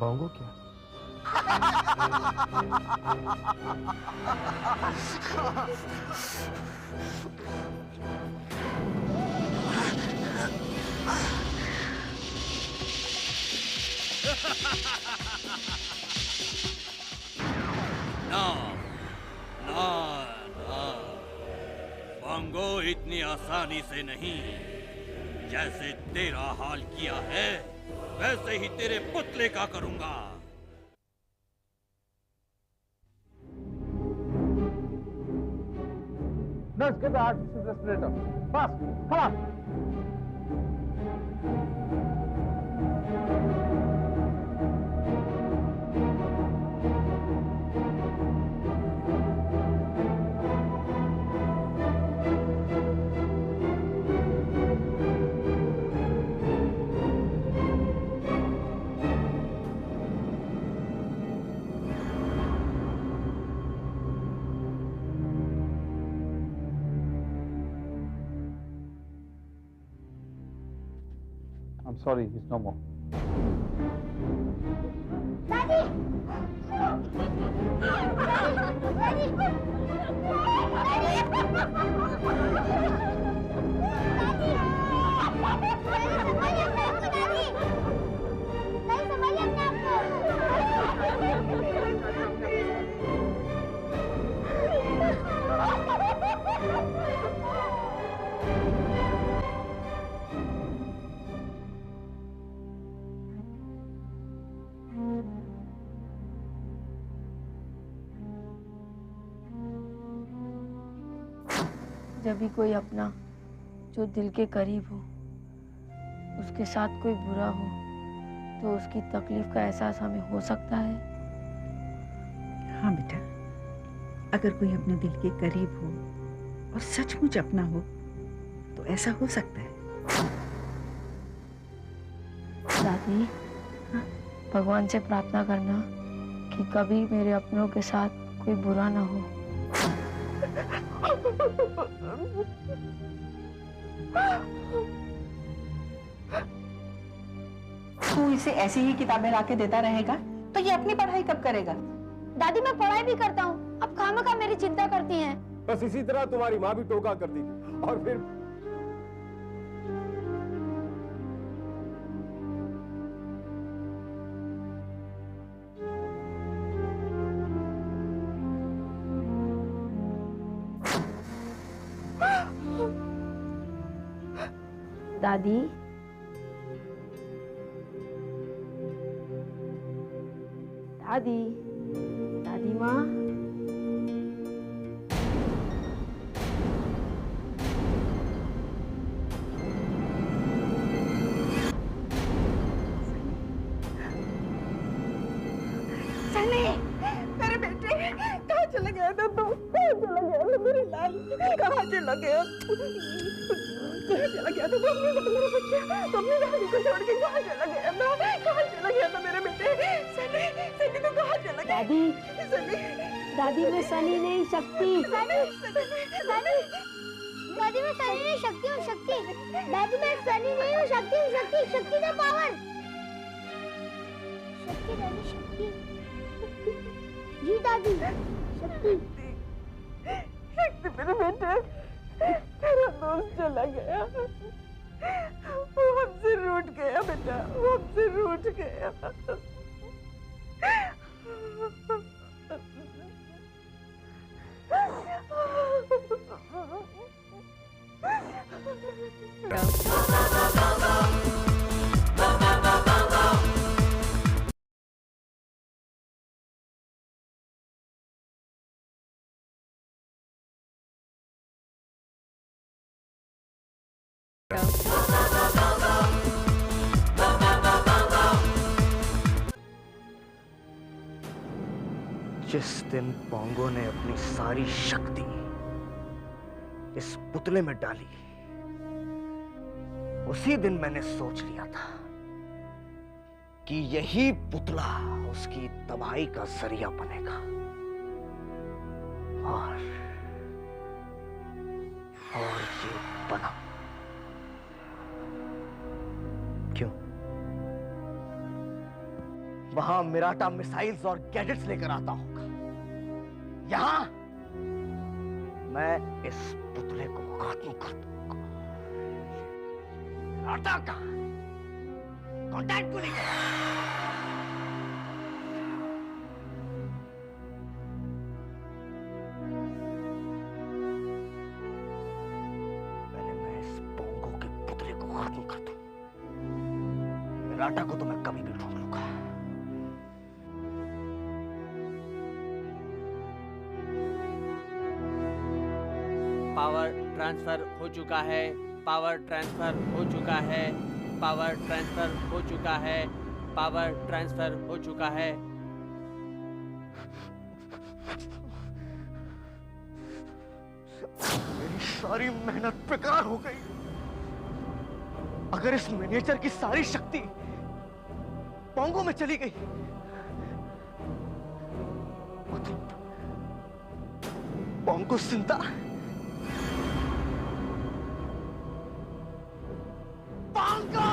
बांगो क्या? ना ना ना, बांगो इतनी आसानी से नहीं। जैसे तेरा हाल किया है वैसे ही तेरे पुतले का करूंगा। Nurse, get the artificial respirator. Fast, come on. I'm sorry, he's no more. Daddy! जब भी कोई अपना जो दिल के करीब हो उसके साथ कोई बुरा हो तो उसकी तकलीफ का एहसास हमें हो सकता है। हाँ बेटा, अगर कोई अपने दिल के करीब हो और सचमुच अपना हो तो ऐसा हो सकता है। दादी, भगवान से प्रार्थना करना कि कभी मेरे अपनों के साथ कोई बुरा ना हो। तू इसे ऐसी ही किताबें लाके देता रहेगा तो ये अपनी पढ़ाई कब करेगा? दादी, मैं पढ़ाई भी करता हूँ, अब खामखा मेरी चिंता करती हैं। बस इसी तरह तुम्हारी माँ भी टोका करती थी और फिर दादी, दादी, दादी माँ, सनी, मेरे बेटे, कहाँ चला गया था तू? कहाँ चला गया था मेरे लाल? कहाँ चला गया? कहाँ चला गया था मेरे बच्चे? अपनी दादी को छोड़ के कहाँ चला गया था? कहाँ चला गया था मेरे बेटे? सनी, सनी तू कहाँ चला गया? दादी, सनी। दादी मैं सनी नहीं शक्ति। दादी मैं सनी नहीं शक्ति हूँ शक्ति। दादी मैं सनी नहीं हूँ शक्ति हूँ शक्ति। शक्ति का पावर। शक्ति दादी शक्ति। जी दादी शक्ति। शक्ति मेरे बेटे, तेरा दोस्त चला गया, वो हमसे रूठ गया बेटा, वो हमसे रूठ गया। जिस दिन पोंगो ने अपनी सारी शक्ति इस पुतले में डाली, उसी दिन मैंने सोच लिया था कि यही पुतला उसकी तबाही का जरिया बनेगा। और ये बना। क्यों? वहां मिराटा मिसाइल्स और गैजेट्स लेकर आता होगा, यहां मैं इस पुतले को खत्म कर दूंगा। मिराटा का कांटेक्ट को नहीं करा। पहले मैं इस पोंगो के पुतले को खत्म कर दूं, मिराटा को तो मैं कभी भी ढूंढ लूंगा। पावर ट्रांसफर हो चुका है। पावर ट्रांसफर हो चुका है। पावर ट्रांसफर हो चुका है। पावर ट्रांसफर हो चुका है। मेरी सारी मेहनत बेकार हो गई। अगर इस मैनेजर की सारी शक्ति पोंगो में चली गई, मतलब पोंगो जिंदा, पोंगो!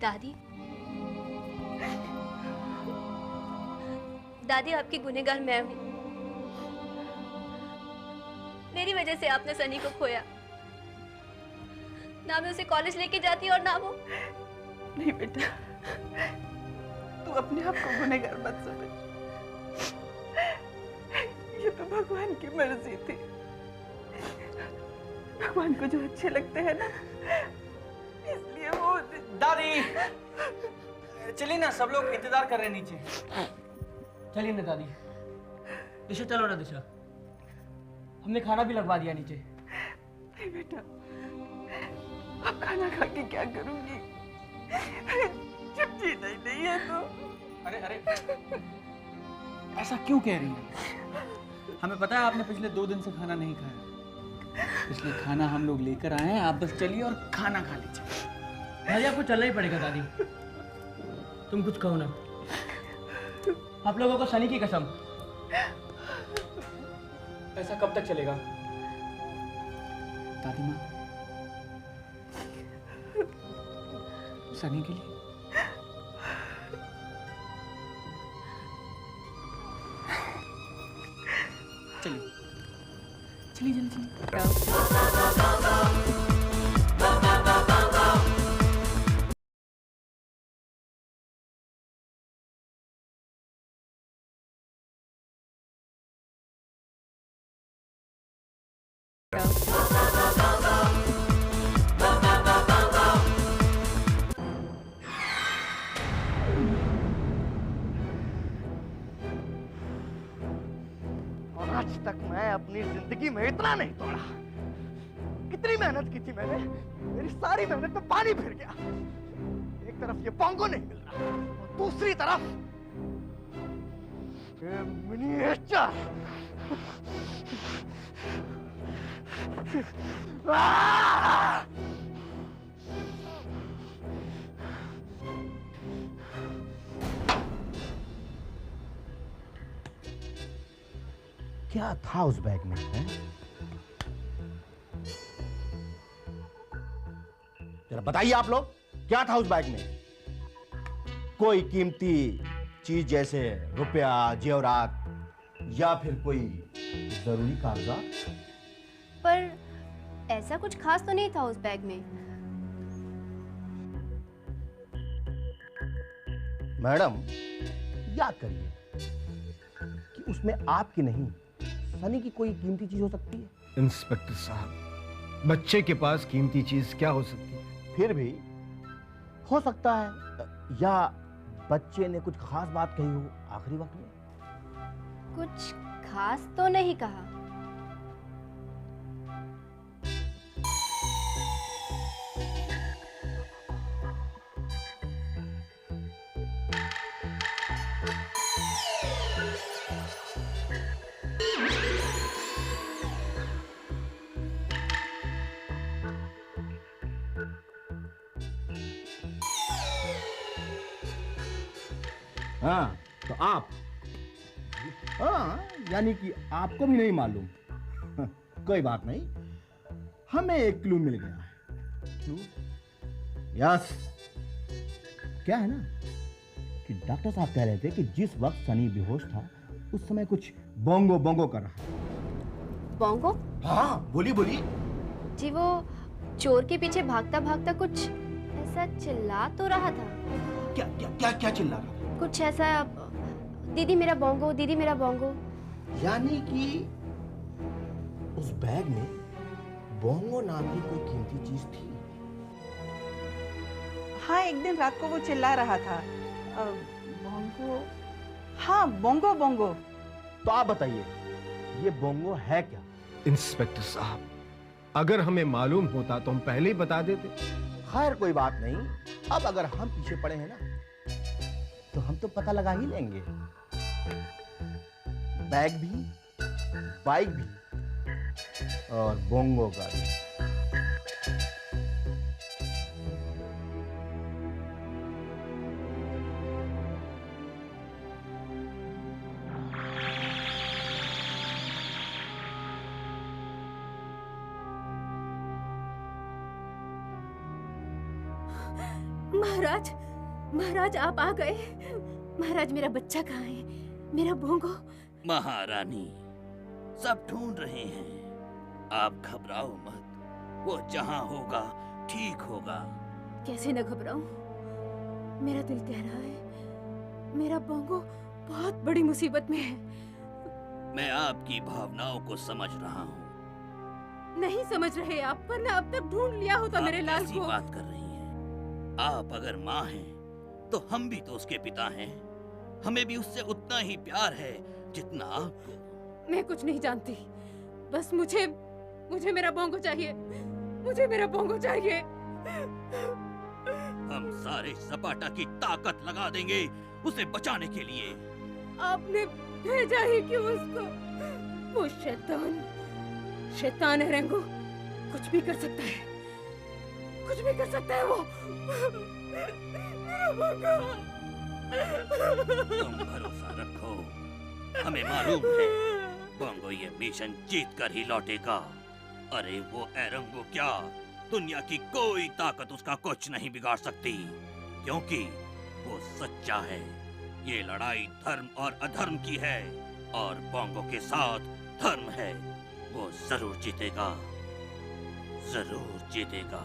दादी, दादी आपकी गुनहगार मैं हूं। मेरी वजह से आपने सनी को खोया। ना मैं उसे कॉलेज लेके जाती और ना वो। नहीं बेटा, तू अपने आप को गुनहगार मत समझ। ये तो भगवान की मर्जी थी। भगवान को जो अच्छे लगते हैं ना, इसलिए वो। दादी चलिए ना, सब लोग इंतजार कर रहे हैं नीचे। चलिए ना दादी। दिशा चलो ना दिशा, हमने खाना भी लगवा दिया नीचे। नहीं बेटा, अब खाना खा के क्या करूंगी जब जीना ही नहीं है तो। अरे अरे ऐसा क्यों कह रही हैं? हमें पता है आपने पिछले 2 दिन से खाना नहीं खाया, इसलिए खाना हम लोग लेकर आए हैं। आप बस चलिए और खाना खा लीजिए। दादी आपको चलना ही पड़ेगा। दादी तुम कुछ कहो ना, आप लोगों को सनी की कसम। ऐसा कब तक चलेगा? दादी माँ, सनी के लिए चलिए चलिए जल्दी चलिए। Go. कितना नहीं तोड़ा, कितनी मेहनत की थी मैंने, मेरी सारी मेहनत में पानी फिर गया। एक तरफ ये बोंगो नहीं मिल रहा और दूसरी तरफ ये मिनिएचर। क्या था उस बैग में है? जरा बताइए आप लोग, क्या था उस बैग में? कोई कीमती चीज जैसे रुपया, जेवरात या फिर कोई जरूरी कागजात? पर ऐसा कुछ खास तो नहीं था उस बैग में। मैडम, याद करिए कि उसमें आपकी नहीं, सनी की कोई कीमती चीज हो सकती है। इंस्पेक्टर साहब, बच्चे के पास कीमती चीज क्या हो सकती है? फिर भी हो सकता है, या बच्चे ने कुछ खास बात कही हो आखिरी वक्त में। कुछ खास तो नहीं कहा। हाँ, तो आप, हाँ, यानी कि आपको भी नहीं मालूम। कोई बात नहीं, हमें एक क्लू मिल गया है। क्लू? यस। क्या है ना कि डॉक्टर साहब कह रहे थे कि जिस वक्त सनी बेहोश था उस समय कुछ बोंगो बोंगो कर रहा था। बोंगो? हाँ, बोली बोली। जी, वो चोर के पीछे भागता भागता कुछ ऐसा चिल्ला तो रहा था। क्या क्या क्या क्या चिल्ला रहा था? कुछ ऐसा, दीदी मेरा बोंगो, दीदी मेरा बोंगो। यानी कि उस बैग में बोंगो नाम की कोई कीमती चीज थी। हाँ, एक दिन रात को वो चिल्ला रहा था, बोंगो। हाँ, बोंगो बोंगो। तो आप बताइए, ये बोंगो है क्या? इंस्पेक्टर साहब, अगर हमें मालूम होता तो हम पहले ही बता देते। खैर कोई बात नहीं, अब अगर हम पीछे पड़े हैं ना तो हम तो पता लगा ही लेंगे। बैग भी, बाइक भी और बोंगो का भी। महाराज, महाराज आप आ गए। महाराज, मेरा बच्चा कहाँ है? मेरा बोंगो? महारानी, सब ढूंढ रहे हैं, आप घबराओ मत, वो जहाँ होगा ठीक होगा। कैसे न घबराऊं? मेरा दिल कह रहा है मेरा बोंगो बहुत बड़ी मुसीबत में है। मैं आपकी भावनाओं को समझ रहा हूँ। नहीं समझ रहे आप, वरना अब तक ढूंढ लिया होता मेरे लाल कैसी को। बात कर रही हैं? आप अगर माँ हैं तो हम भी तो उसके पिता हैं। हमें भी उससे उतना ही प्यार है जितना आपको। मैं कुछ नहीं जानती, बस मुझे मेरा बोंगो चाहिए। मुझे मेरा बोंगो चाहिए। हम सारे सपाटा की ताकत लगा देंगे उसे बचाने के लिए। आपने भेजा ही क्यों उसको? वो शैतान है रेंगो, कुछ भी कर सकता है, कुछ भी कर सकता है वो। तुम भरोसा रखो, हमें मालूम है बोंगो ये मिशन जीत कर ही लौटेगा। अरे वो एरंगो क्या, दुनिया की कोई ताकत उसका कुछ नहीं बिगाड़ सकती, क्योंकि वो सच्चा है। ये लड़ाई धर्म और अधर्म की है और बोंगो के साथ धर्म है। वो जरूर जीतेगा, जरूर जीतेगा।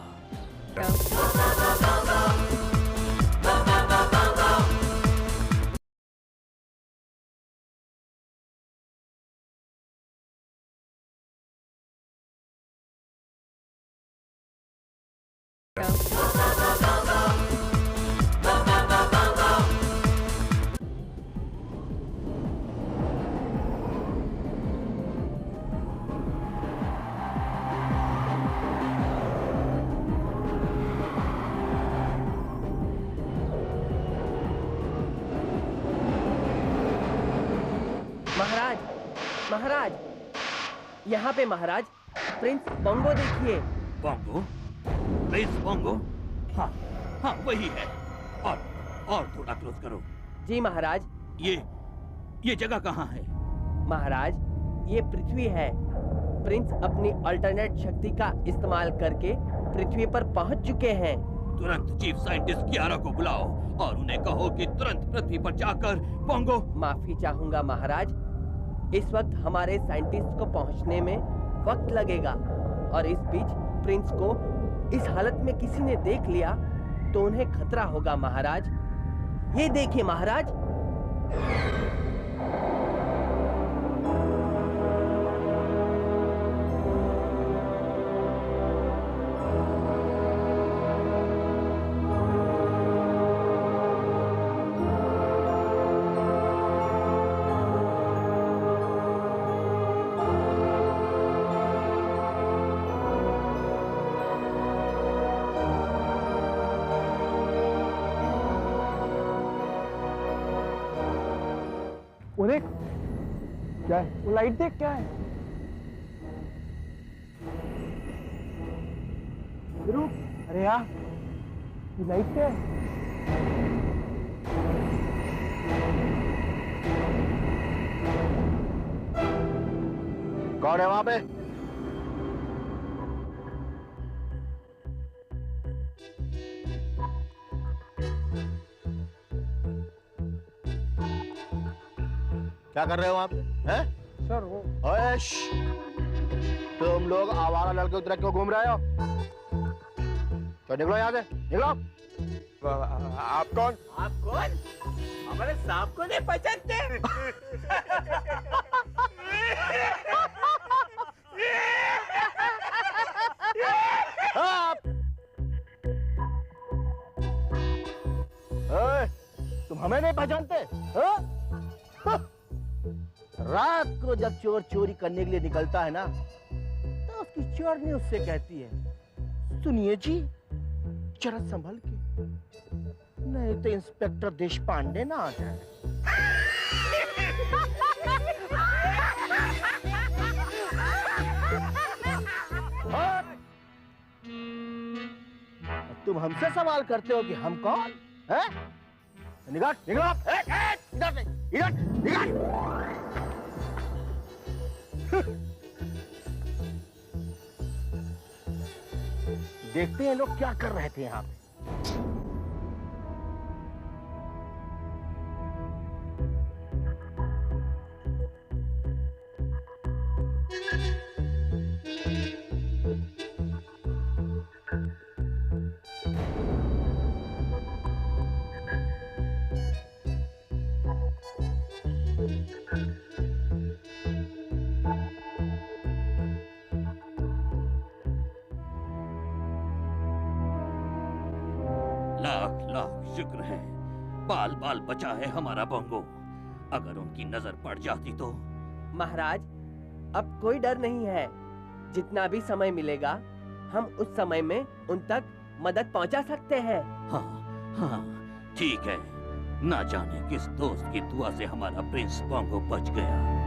महाराज, यहाँ पे महाराज, प्रिंस बोंगो देखिए। बोंगो? Prince bongo? हाँ हाँ वही है। और थोड़ा क्लोज करो। जी महाराज। ये जगह कहाँ है? महाराज, ये पृथ्वी है। प्रिंस अपनी अल्टरनेट शक्ति का इस्तेमाल करके पृथ्वी पर पहुंच चुके हैं। तुरंत चीफ साइंटिस्ट कियारा को बुलाओ और उन्हें कहो कि तुरंत पृथ्वी पर जाकर बोंगो। माफी चाहूंगा महाराज, इस वक्त हमारे साइंटिस्ट को पहुंचने में वक्त लगेगा और इस बीच प्रिंस को इस हालत में किसी ने देख लिया तो उन्हें खतरा होगा महाराज। ये देखिए महाराज। वो देख, क्या है? वो लाइट देख, क्या है? रुक, अरे यार, ये लाइट क्या है? कौन है वहां पे? क्या कर रहे हो वहां पे? हैं? सर वो ओए तुम लोग आवारा लड़के की तरह क्यों घूम रहे हो? तो निकलो यहाँ से, निकलो। आप कौन? आप कौन? हमारे सांप को नहीं पहचानते? तुम हमें नहीं पहचानते? रात को जब चोर चोरी करने के लिए निकलता है ना, तो उसकी चोरनी उससे कहती है, सुनिए जी, जरा संभल के, नहीं तो इंस्पेक्टर देशपांडे ना आ जाए। तुम हमसे सवाल करते हो कि हम कौन हैं? निगाह, निगाह, इधर से, इधर, निगाह। देखते हैं लोग क्या कर रहे थे यहाँ पे। लाख लाख शुक्र है, बाल बाल बचा है हमारा बोंगो। अगर उनकी नजर पड़ जाती तो। महाराज, अब कोई डर नहीं है। जितना भी समय मिलेगा हम उस समय में उन तक मदद पहुंचा सकते हैं। हाँ हाँ ठीक है। ना जाने किस दोस्त की दुआ से हमारा प्रिंस बोंगो बच गया।